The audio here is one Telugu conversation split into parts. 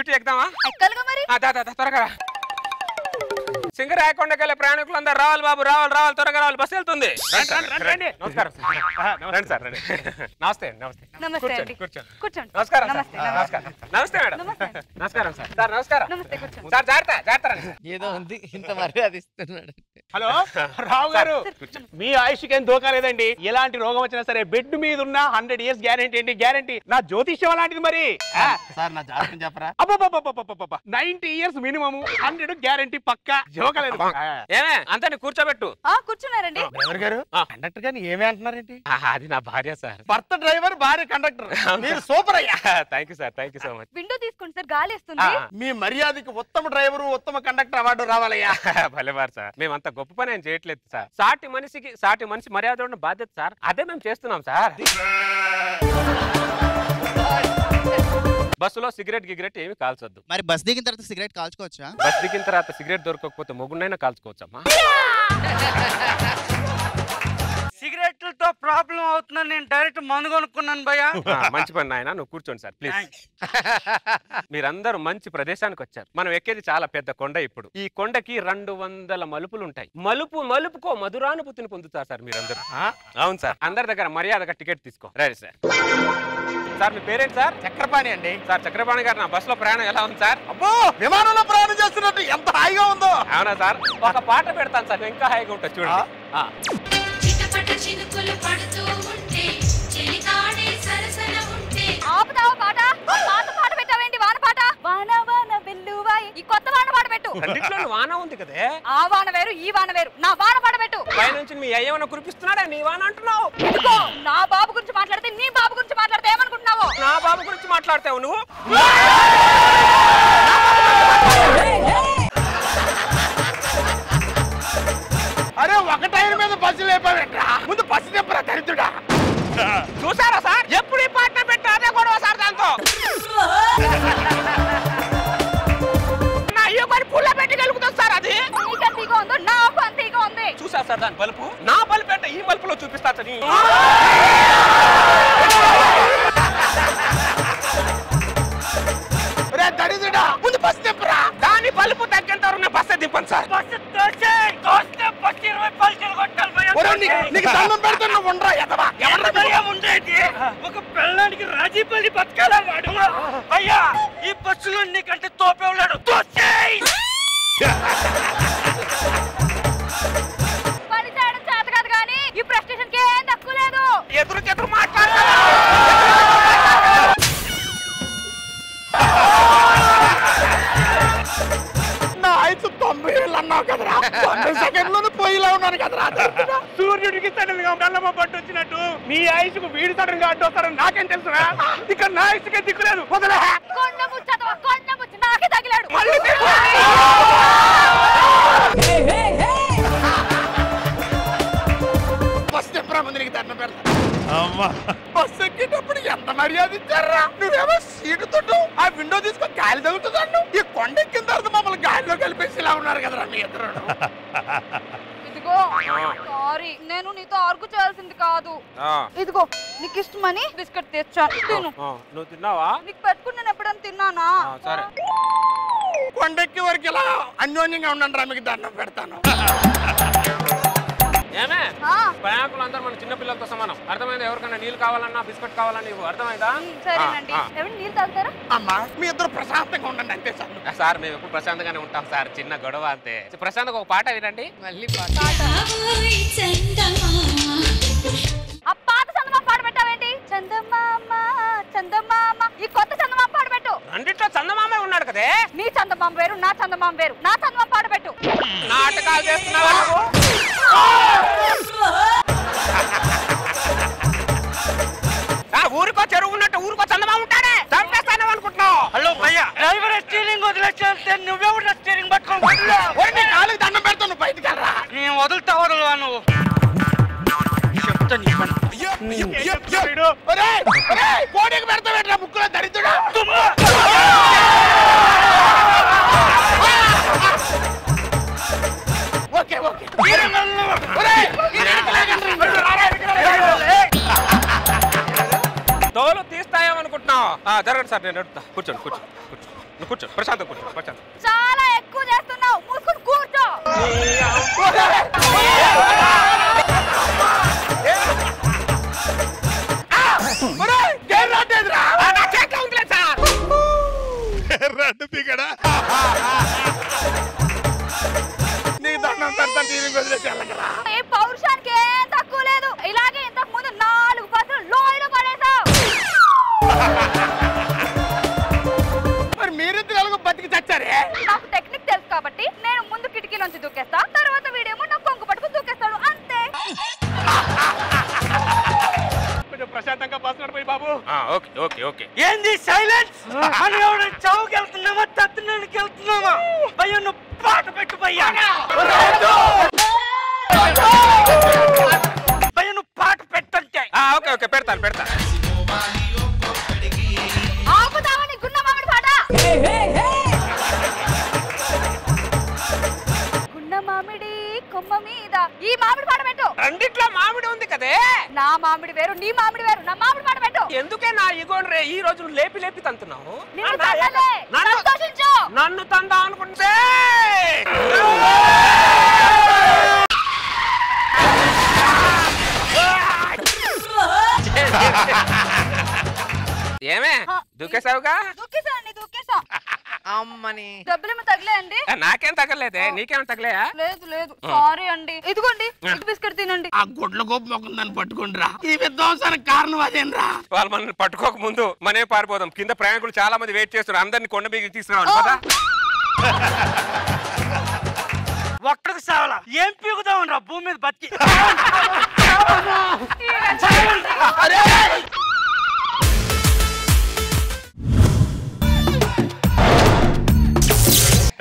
డ్యూటీ ఎక్కుదామా? ఎక్కాలిగా మరి. త్వరగా సింగరాయకొండకెళ్ళే ప్రయాణికులందరూ రావాలి బాబు, రావాలి రావాలి, త్వరగా రావాలి, బస్సు వెళ్తుంది. నమస్కారం సార్. నమస్తే నమస్తే. నమస్తే కూర్చోండి. నమస్కారం నమస్తే మేడం. నమస్కారం సార్. సార్ నమస్కారం. సార్ జాగ్రత్త. ఏదో ఉంది ఇంత మర్యాద ఇస్తున్నాడు. హలో రావు గారు, మీ ఆయుష్కి ఏం దోకా లేదండి. ఎలాంటి రోగం వచ్చినా సరే బెడ్ మీద ఉన్న 100 years గ్యారెంటీ ఏంటి? గ్యారెంటీ నా జ్యోతిష్యం అలాంటిది. మరి సార్ నా జాతకం చెప్పరా? 90 years మినిమం, 100 గ్యారెంటీ పక్కా. జోకలేదు. ఏమే అంతా కూర్చోబెట్టు. కూర్చున్నారండి. డ్రైవర్ గారు, కండక్టర్ గారిని ఏమే అంటున్నారేంటి? అది నా భార్య సార్. భర్త డ్రైవర్, భార్య కండక్టర్. మీరు సూపర్ అయ్యా. Thank you sir, thank you so much. Window తీసుకోండి సార్, గాలి వస్తుంది. మీ మర్యాదకి ఉత్తమ డ్రైవరు, ఉత్తమ కండక్టర్ అవార్డు రావాలయ్యా. భలేవారు సార్. మేమంతా గొప్ప పని ఏం చేయట్లేదు సార్. సాటి మనిషి మర్యాద ఉన్న బాధ్యత సార్. అదే మేము చేస్తున్నాం సార్. బస్సులో సిగరెట్ ఏమి కాల్చొద్దు. మరి బస్ దిగిన తర్వాత సిగరెట్ కాల్చుకోవచ్చా? బస్ దిగిన తర్వాత సిగరెట్ దొరకకపోతే మొగున్నైనా కాల్చుకోవచ్చమ్మా. సిగరెట్లతో ప్రాబ్లం అవుతుందని నేను డైరెక్ట్ మందు కొనుక్కున్నాను భయ్యా. మంచి పని నాయన, నువ్వు కూర్చోండి సార్ ప్లీజ్. మీరందరూ మంచి ప్రదేశానికి వచ్చారు. మనం ఎక్కేది చాలా పెద్ద కొండ. ఇప్పుడు ఈ కొండకి 200 మలుపులు ఉంటాయి. మలుపుకో మధురానుభూతిని పొందుతారు సార్ మీరందరూ. అవును సార్. అందరి దగ్గర మర్యాదగా టికెట్ తీసుకో. Right sir. సార్ మీ పేరేంటి సార్? చక్రపాణి అండి. సార్ చక్రపాణి గారు, నా బస్సులో ప్రయాణం ఎలా ఉంది సార్? అబ్బో, విమానంలో ప్రయాణం చేస్తున్నట్టు ఎంత హాయిగా ఉందో. అవునా సార్? ఒక పాట పెడతాను సార్, ఇంకా హాయిగా ఉంటుంది చూడండి. పాట పెట్టావేంటి? వాన పాట. వాన వాన వెల్లువాయి. ఈ కొత్త వాన పాట పెట్టు. రెండిట్లో వాన ఉంది కదే. ఆ వాన వేరు, ఈ వాన వేరు. నా వాన పాట పెట్టు. పైనుంచి మీ అయ్యవన కురిపిస్తున్నాడా? నీ వాన అంటున్నావు. నా బాబు గురించి మాట్లాడితే, నీ బాబు గురించి మాట్లాడితే ఏమనుకుంటున్నావు? నా బాబు గురించి మాట్లాడతావు నువ్వు. అరే, ఒక టైర్ మీద బస్సు లేపావేంట్రా? ముందు బస్సు చెప్పరా దరిద్రుడా. చూసారా సార్, ఎప్పుడు ఈ పాట పెట్టా అదే గొడవ సార్. దాంతో నా అయ్యో పని పుల్ల పెట్టి కలుగుతుంది సార్. అది నీకంతీగా ఉందో నాకు అంతీగా ఉంది. చూసా సార్ దాని బలుపు. నా బలుపు అంటే ఈ బలుపులో చూపిస్తా సార్. దరిద్రుడా, ముందు బస్సు చెప్పరా. దాని బలుపు తగ్గంత వరకు నేను బస్సు దింపను సార్. నీకు దండం పెడతాను, నువ్వు ఉండరా ఎదవా. ఉండేది ఒక పెళ్ళానికి రాజీపల్లి బతకాలా వాడు. అయ్యా, ఈ బస్సులో నీకంటే తోపే ఉన్నాడు. పని చేయడం చేత కాదు కానీ ఈ ప్రెస్టేషన్ కి ఏం తక్కువ లేదు. ఎదురు మాట్లాడతా. నా ఆయుసు 90 ఏళ్ళు అన్నావు కదరా. 100 సెకండ్లోనే పోయిలా ఉన్నాను కదరా. సూర్యుడికి సడన్ గా నల్లమ్మ పట్టు వచ్చినట్టు నీ ఆయుసుకు వీడి సడన్ గా అడ్డు వస్తారని నాకేం తెలుసురా? ఇక నా ఆయుసుకే దిక్కులేదు. వదలే. కొండ ముచ్చ నాకే తగిలాడు. బస్సు చెప్పరా, ముందు నీకు దండం పెడతా. బస్సు ఎక్కేటప్పుడు ఎంత మర్యాద ఇచ్చారా. నువ్వేమో సీటు తోడు ఆ విండో తీసుకొని గాలి తగులుతుందన్ను. ఈ కొండ ఎక్కిన తర్వాత మమ్మల్ని గాలిలో కలిపేసి ఇలా ఉన్నారు కదరా మీ ఇద్దరు. ఇదిగో సారీ, నేను నీతో ఆర్గు చేయాల్సింది కాదు. ఇదిగో నీకు ఇష్టమని బిస్కెట్ తెచ్చాను, తిను. నువ్వు తిన్నావా? నీకు పెట్టుకుని నేను ఎప్పుడైనా తిన్నానా? సరే. కొండెక్కి వరకు ఇలా అన్యోన్యంగా ఉండండి రా, మీకు దండం పెడతాను. ఏమే ప్రయాణికులు అందరూ మన చిన్న పిల్లలతో సమానం. అర్థమైందా? ఎవరికైనా నీళ్ళు కావాలన్నా బిస్కెట్ కావాలన్నా ఇవ్వు. అర్థమైందా? సరేనండి. ఎవరు నీళ్ళు తాగుతారా? అమ్మా, మీ ఇద్దరు ప్రశాంతంగా ఉండండి అంతే సార్. సార్ మేము ఎప్పుడు ప్రశాంతంగానే ఉంటాం సార్. చిన్న గొడవ అంతే. ప్రశాంతంగా ఒక పాట వినండి. మళ్ళీ ఆ పాత చందమామ పాట పెట్టావేంటి? చందమామ ఈ కొత్త చందమామ పాట పెట్టు. రెండిట్లో చందమామే ఉన్నాడు కదే. నీ చందమామ వేరు, నా చందమామ వేరు. నా చందమామ పాట పెట్టు. నాటకాలు చేస్తున్నావా? ఊరికో చెరువు ఉన్నట్టు ఊరికో చందమామ ఉంటాడే. చంపేస్తానే అనుకుంటున్నావు. హలో భయ్యా, డ్రైవర్ స్టీరింగ్ వదిలేస్తే నువ్వెవరు స్టీరింగ్ పట్టుకోవాలి. కాలు దండం పెడతాను, బయటికి వెళ్ళరా. నేను వదులుతావా నువ్వు? చెప్తా నీ పని. కోడికి పెడతావేట్రా ముక్కులో దరిద్రుడా. Okay okay. తోలు తీస్తాయేమనుకుంటున్నావు? జరగండి సార్, నేను అడుగుతా. కూర్చోండి. కూర్చో ప్రశాంత్ కూర్చో ప్రశాంత్. చాలా ఎక్కువ చేస్తున్నావు, మూసుకుని కూర్చో. రెండు పీకడా నీ దండం పెడతాను టీవీకి వదిలేసి వెళ్ళగలరా? ఈ పౌరుషానికి ఏం తక్కువ లేదు. ఇలాగే ఇంతకు ముందు 4 బస్సులు లోయలో పడేసావు. మరి మీరిద్దరు ఎలాగో బతికి చచ్చారే? నాకు టెక్నిక్ తెలుసు కాబట్టి నేను ముందు కిటికీలోంచి దూకేస్తా, తర్వాత వీడేమో నాకు కొంగు పట్టుకు దూకేస్తాడు, అంతే. కొంచెం ప్రశాంతంగా బస్సు నడిపోయి బాబు. Okay okay okay. ఏంది సైలెన్స్? అని ఎవడ చౌకి వెళ్తున్నామా తత్తునానికి వెళ్తున్నామా? భయ్యా నువ్వు పాట పెట్టు భయ్యా. భయ్యా నువ్వు పాట పెట్టంటే. ఓకే ఓకే పెడతాను పెడతాను. ఆపుతావా నీ గున్న మామిడి పాట? గున్న మామిడి కొమ్మ మీద ఈ మామిడి పాట పెట్టు. రెండిట్లో మామిడి ఉంది కదే. నా మామిడి వేరు, నీ మామిడి వేరు. నా మామిడి పాట పెట్టు. ఎందుకే నా ఇగోన్ రే ఈ రోజు లేపి లేపి తంతున్నావు? నిన్ను తన్నలే, సంతోషించు. నన్ను తందా అనుకుంటే ఏమే దూకేసావుగా? దూకేసానండి, దూకేసా. అమ్మని డబ్బులేమో తగిలేయండి? నాకేం తగలేదే, నీకేం తగలేయా? లేదు లేదు, సారీ అండి. ఇదిగోండి, ఇటు బిస్కెట్ తినండి. ఆ గుడ్ల గోపు మొక్కం దాన్ని పట్టుకుంటురా. ఈ విధ్వంసానికి కారణం అదేనరా? వాళ్ళు మనల్ని పట్టుకోక ముందు మనే పారిపోదాం. కింద ప్రయాణికులు చాలా మంది వెయిట్ చేస్తున్నారు. అందరిని కొండ మీద తీసుకురావాలి కదా. ఒక్కడికి సావాలా? ఏం పీకుతావు రా భూమి మీద బతికి?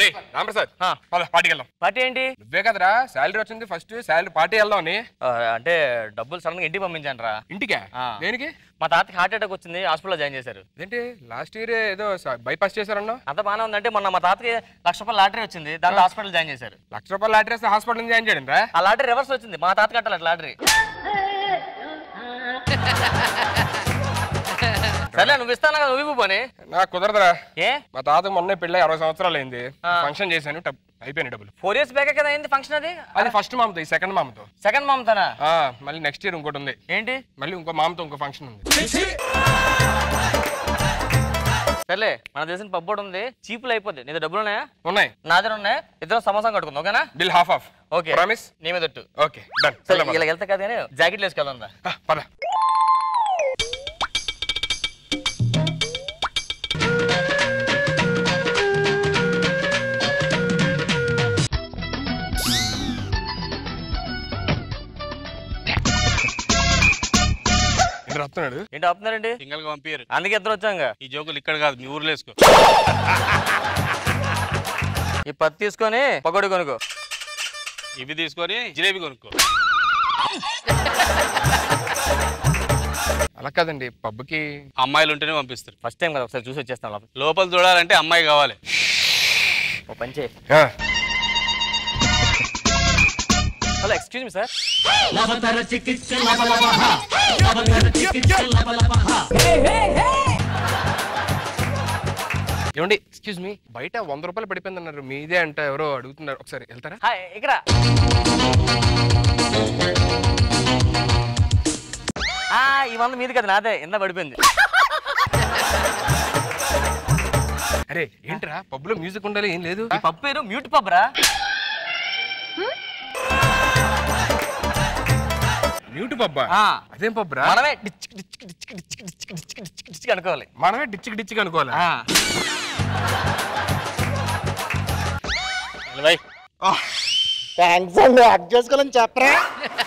రే రామప్రసాద్ పార్టీకి వెళ్దాం. పార్టీ ఏంటి? నువ్వే కదరా శాలరీ వచ్చింది, ఫస్ట్ శాలరీ పార్టీ వెళ్దాం అని. అంటే డబ్బులు సడన్ గా ఇంటికి పంపించాను రా. ఇంటికా? దేనికి? మా తాతకి హార్ట్ అటాక్ వచ్చింది, హాస్పిటల్లో జాయిన్ చేశారు. ఏంటి లాస్ట్ ఇయర్ ఏదో బైపాస్ చేశారన్నా? అంత బాగానే ఉందంటే మొన్న మా తాతకి ₹1,00,000 లాటరీ వచ్చింది, దాంతో హాస్పిటల్ జాయిన్ చేశారు. ₹1,00,000 లాటరీ వేస్తే హాస్పిటల్ జాయిన్ చేయడం రా? ఆ లాటరీ రివర్స్ వచ్చింది, మా తాత కట్టాలి లాటరీ. సరే నువ్వు ఇస్తాను కదా, నువ్వు పోనీ. నాకు కుదరదురా. ఏ? మా తాత మొన్నే పెళ్ళి 60 సంవత్సరాలు అయింది. ఫంక్షన్ చేశాను, అయిపోయినాయి డబ్బులు. 4 years బ్యాక్ కదా అయింది ఫంక్షన్. అది ఫస్ట్ మామతో, ఈ సెకండ్ మామతో. సెకండ్ మామతోనా? మళ్ళీ నెక్స్ట్ ఇయర్ ఇంకోటి ఉంది. ఏంటి? మళ్ళీ ఇంకో మామతో ఇంకో ఫంక్షన్ ఉంది. సర్లే, మన దేశం పబ్బు కూడా ఉంది, చీపులు అయిపోద్ది. నీతో డబ్బులు ఉన్నాయా? ఉన్నాయి. నా దగ్గర ఉన్నాయి. ఇద్దరం సమోసం కట్టుకుందాం, ఓకేనా? Bill half of. Okay promise? నీ మీద ఒట్టు. Okay done. సరే ఇలా వెళ్తా కదా కానీ జాకెట్లు వేసుకెళ్దాం రా. పద. వస్తున్నాడు. ఏంటి ఆపుతున్నారండి? సింగల్ గా పంపారు, అందుకే ఇద్దరు వచ్చాంగా. ఈ జోకులు ఇక్కడ కాదు, మీ ఊర్లో వేసుకో. ఈ పత్తి తీసుకొని పకోడీ కొనుక్కో. ఇవి తీసుకొని జిలేబీ కొనుక్కో. అలా కాదండి, పబ్కి అమ్మాయిలు ఉంటేనే పంపిస్తారు. ఫస్ట్ టైం కదా, ఒకసారి చూసి వచ్చేస్తాం లోపల. లోపల చూడాలంటే అమ్మాయి కావాలి. ఓ పని చేయి. Hello excuse me sir. ఏమండి ఎక్స్క్యూజ్ మీ, బయట ₹100 పడిపోయింది అన్నారు, మీదే అంట ఎవరో అడుగుతున్నారు, ఒకసారి వెళ్తారా? హాయ్, ఇక్కడ ఈ 100 మీది కదా, నాదే ఎంత పడిపోయింది. అరే ఏంట్రా పబ్లో మ్యూజిక్ ఉండాలి, ఏం లేదు? ఈ పబ్ పేరు మ్యూట్ పబ్ రా. మ్యూట్ పబ్బా? అదేం పబ్బరా? మనమే ditch ditch ditch ditch ditch ditch ditch ditch అనుకోవాలి. మనమే డిచ్చికి డిచ్చికి అనుకోవాలి. థ్యాంక్స్ అండి, అడ్జస్ట్ చేసుకోవాలని చెప్పరా?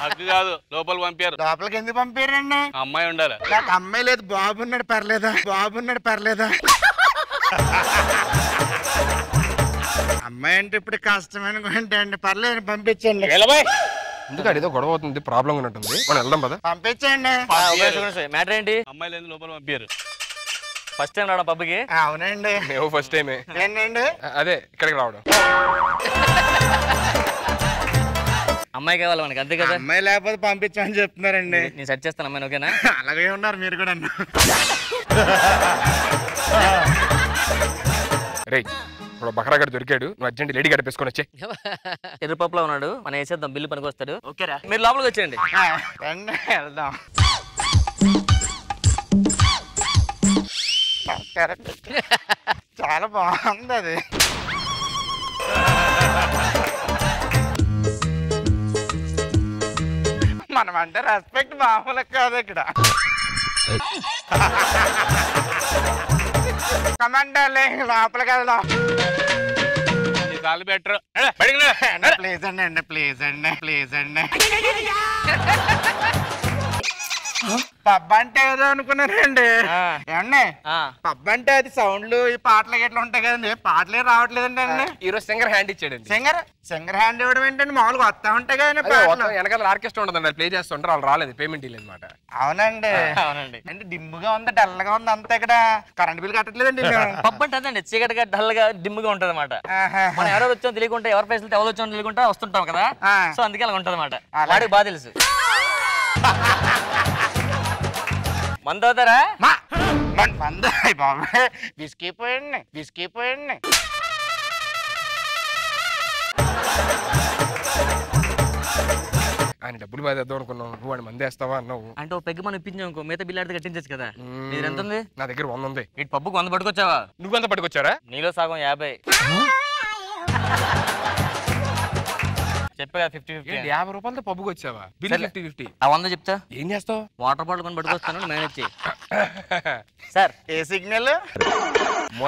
హక్కు కాదు, లోపల పంపారు. లోపలికి ఎందుకు పంపారండి? అమ్మాయి ఉండాలి. నాకు అమ్మాయి లేదు, బాబున్నాడు పర్లేదా? బాబున్నాడు పర్లేదా? అమ్మాయి అంటే ఇప్పుడు కష్టమైన అండి, పర్లేదు పంపించండి. ఎందుకు అడిదో గొడవ అవుతుంది, ప్రాబ్లం ఉన్నట్టుంది, మనం వెళ్దాం పద. పంపించండి. మ్యాటర్ ఏంటి? అమ్మాయి లేదు, లోపల పంపారు. ఫస్ట్ టైం రావడం పబ్కి? అవునండి. మేము ఫస్ట్ టైమే. ఏంటండి? అదే ఇక్కడికి రావడం. అమ్మాయి కావాలి మనకి, అంతే కదా? అమ్మాయి లేకపోతే పంపించమని చెప్తున్నారండి. నేను సెట్ చేస్తాను అమ్మాయిని, ఓకేనా? అలాగే ఉన్నారు మీరు కూడా. రేయ్ ఇప్పుడు బకరాగడ్ దొరికాడు, నువ్వు అర్జెంట్ లేడీ గడిపేసుకొని వచ్చే. ఎర్రపప్పులో ఉన్నాడు, మనం వేసేద్దాం, బిల్లు పనికి వస్తాడు. ఓకేరా, మీరు లోపలికి వచ్చేయండి. వెళ్దాం. చాలా బాగుంది అది. మనం అంటే రెస్పెక్ట్ మామూలు కాదు ఇక్కడ. కమాండర్లే లోపలికి వెళ్దాం. బెటర్ ప్లీజ్ అండి, ప్లీజ్ అండి, ప్లీజ్ అండి. పబ్ అంటే ఏదో అనుకున్నారండి. ఏమండి పబ్ అంటే అది సౌండ్లు ఈ పాటలు గిట్లా ఉంటాయి కదండి, పాటలే రావట్లేదండి అండి. ఈరోజు సింగర్ హ్యాండ్ ఇచ్చాడండి. సింగర్ హ్యాండ్ ఇవ్వడం ఏంటండి, మామూలుగా వస్తా ఉంటాయి కదండి పాటలు. వెనకాల ఆర్కెస్ట్రా ఉంటుందండి, ప్లే చేస్తుంటారు, వాళ్ళు రాలేదు, పేమెంట్ ఇవ్వలేదు అనమాట. అవునండి. అవునండి. అంటే డిమ్ముగా ఉంది, డల్ గా ఉంది అంతా. ఇక్కడ కరెంట్ బిల్ కట్టట్లేదండి. పప్పు అంటే అదండి, చీకటిగా డల్ గా డిమ్గా ఉంటది అనమాట. మనం ఎవరో వచ్చాం తెలియకుంటే, ఎవరి పైసలు ఎవరు వచ్చాం తెలియకుండా వస్తుంటాం కదా, సో అందుకే అలా ఉంటది అనమాట. వాడికి బాగా తెలుసు. మందు అవుతారా? బాబాయ్ బిస్కీ పోయండి, బిస్కీ పోయండి. ఆయన డబ్బులు బాధేద్దాం అనుకున్నావు, నువ్వు వాడి మంది వేస్తావా అన్నావు. అంటే ఒక పెగ్గు మనం ఇప్పించాం ఇంకో మిగతా బిల్లు అడితే కట్టించచ్చు కదా. మీరు ఎంత ఉంది? నా దగ్గర 100 ఉంది. ఇటు పప్పుకు 100 పట్టుకొచ్చావా? నువ్వెంత పట్టుకొచ్చారా? నీలో సగం 50. చెప్పా 50-50. 50 రూపాయలతో పబ్బుకి వచ్చావా? బిల్ 50-50. ఆ 100 చెప్తా. ఏం చేస్తావు? వాటర్ బాటిల్ కొని పట్టుకొస్తాను, మేనేజ్ చేయి. సార్ ఏ సిగ్నల్?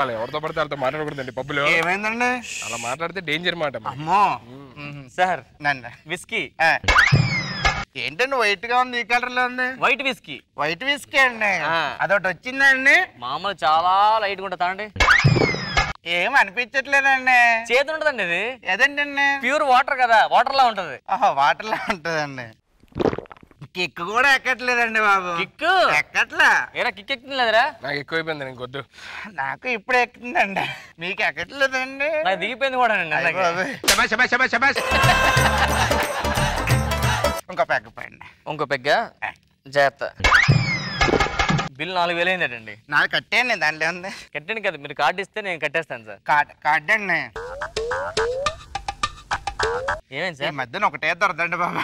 అలా ఎవరితో పడితే వాళ్ళతో మాట్లాడకూడదండి పబ్బులో. ఏమైందండి? అలా మాట్లాడితే డేంజర్ మాట. అమ్మో సార్, నండి విస్కీ. ఏంటండి వైట్ గా ఉంది, ఈ కలర్ లో ఉంది? White whisky. వైట్ విస్కీ అండి, అదొకటి వచ్చిందండి. మామూలు చాలా లైట్ గా ఉంటుంది అండి. ఏం అనిపించట్లేదండి. చేతి ఉంటదండి ఇది. ఏదండి? ప్యూర్ వాటర్ కదా, వాటర్ లా ఉంటది. వాటర్ లా ఉంటదండి. కిక్ కూడా ఎక్కట్లేదండి బాబు. కిక్ ఎక్కట్లా. ఏరా కిక్ ఎక్కుతుంది లేదురా? నాకు ఎక్కువైపోయింది, నీకు వద్దు. నాకు ఇప్పుడు ఎక్కుతుందండి, మీకు ఎక్కట్లేదండి. నాకు దిగిపోయింది కూడా. ఇంకో పెగ్గ పోయండి. ఇంకో పెగ్గా జాగ్రత్త. బిల్ 4000 అయిందటండి. నాకు కట్టేయండి, దాంట్లో ఉంది. కట్టండి కదా, మీరు కార్డు ఇస్తే నేను కట్టేస్తాను సార్. కార్డ్ అండి. ఏమేంటి ఈ సార్? మధ్యన ఒకటే దొరదండి బాబా.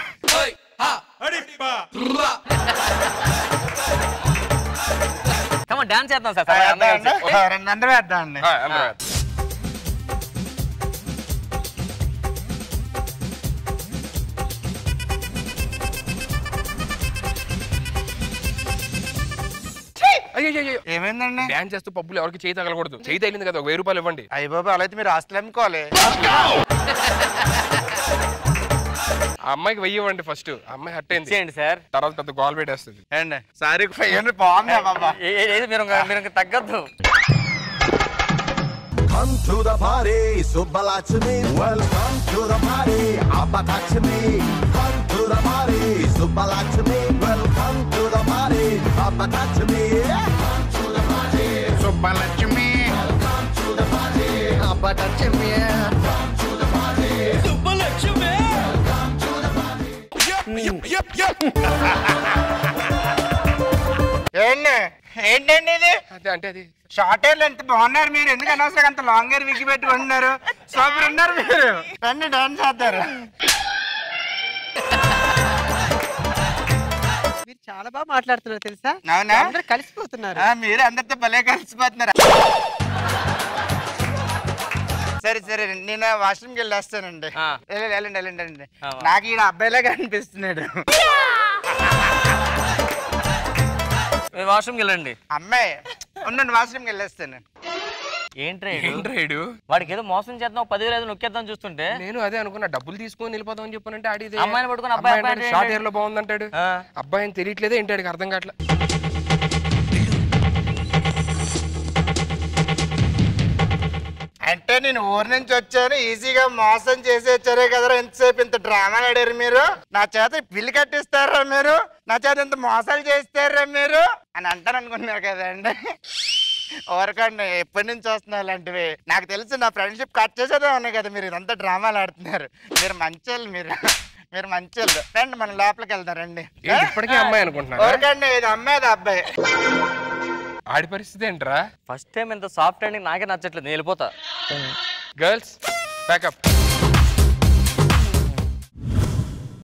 డాన్స్ చేద్దాం సార్. 200 వేద్దాం అండి. ఏమైందండి? డాన్స్ చేస్తూ పబ్బులు ఎవరికి చేయి తగలకూడదు. చేయి తగిలింది కదా, 1000 రూపాయలు ఇవ్వండి. అయ్య బాబా, అలా అయితే మీరు ఆస్తులు అమ్ముకోవాలి. ఆ అమ్మాయికి 1000 ఇవ్వండి ఫస్ట్. ఆ అమ్మాయి హట్ అయింది చేయండి సార్. తర్వాత పెద్ద గోల్ పెట్టేస్తుంది. సారీ బాగుంది బాబా. మీరు తగ్గద్దు. Come to the party, Subbalakshmi. Welcome to the party, Abbalakshmi. Come to the party, Subbalakshmi. Welcome to the party, Abbalakshmi. Come to the party, Subbalakshmi. welcome to the party, Abbalakshmi. Come to the party, Subbalakshmi. Welcome to the party. ఏంటండి ఇది? అంటే అది షార్ట్ హెయిర్ ఎంత బాగున్నారు మీరు, ఎందుకు అనవసరం అంత లాంగ్ హెయిర్ విగ్గి పెట్టుకుంటున్నారు? సూపర్ ఉన్నారు మీరు. రండి డాన్స్ చేస్తారు. మీరు చాలా బాగా మాట్లాడుతున్నారు తెలుసా? అవునా? అందరూ కలిసిపోతున్నారు. మీరు అందరితో భలే కలిసిపోతున్నారు. సరే సరే, నేను వాష్రూమ్కి వెళ్ళి వస్తానండి. వెళ్ళండి వెళ్ళండి వెళ్ళండి. నాకు ఈడ అబ్బాయిలాగా అనిపిస్తున్నాడు. వాష్రూమ్కి వెళ్ళండి. అమ్మాయి ఉండండి, వాష్రూమ్కి వెళ్ళేస్తాను. ఏంట్రాడు వాడికి ఏదో మోసం చేద్దాం, 10,000 నొక్కేద్దాం చూస్తుంటే నేను అదే అనుకున్నా, డబ్బులు తీసుకొని వెళ్ళిపోదాం అని చెప్పానంటే ఆడి అమ్మాయిని పట్టుకుని అబ్బాయి షార్ట్ హెయిర్ లో బాగుందంటాడు. అబ్బాయిని తెలియట్లేదే ఏంటి, ఆడికి అర్థం కావట్లేదు. అంటే నేను ఊరి నుంచి వచ్చాను, ఈజీగా మోసం చేసి వచ్చారే కదరా, ఎంతసేపు ఇంత డ్రామాలు ఆడారు మీరు, నా చేత బిల్లు కట్టిస్తారా మీరు, నా చేత ఇంత మోసాలు చేస్తారా మీరు అని అంటాను అనుకున్నారు కదండి. ఊరకండి, ఎప్పటి నుంచి వస్తున్నారు అలాంటివి. నాకు తెలుసు, నా ఫ్రెండ్షిప్ కట్ చేసేదే ఉన్నాయి కదా, మీరు ఇదంతా డ్రామాలు ఆడుతున్నారు. మీరు మంచోళ్ళు, మీరు మంచోళ్ళు. రండి మనం లోపలికి వెళ్తారండి. ఇప్పటికీ అమ్మాయి అనుకుంటున్నా. ఊరకండి, ఇది అమ్మాయి, ఇది అబ్బాయి. ఆడి పరిస్థితి ఏంట్రా? ఫస్ట్ టైం ఇంత సాఫ్ట్ అండ్ నాకే నచ్చట్లేదు, నేను వెళ్ళిపోతా. Girls pack up.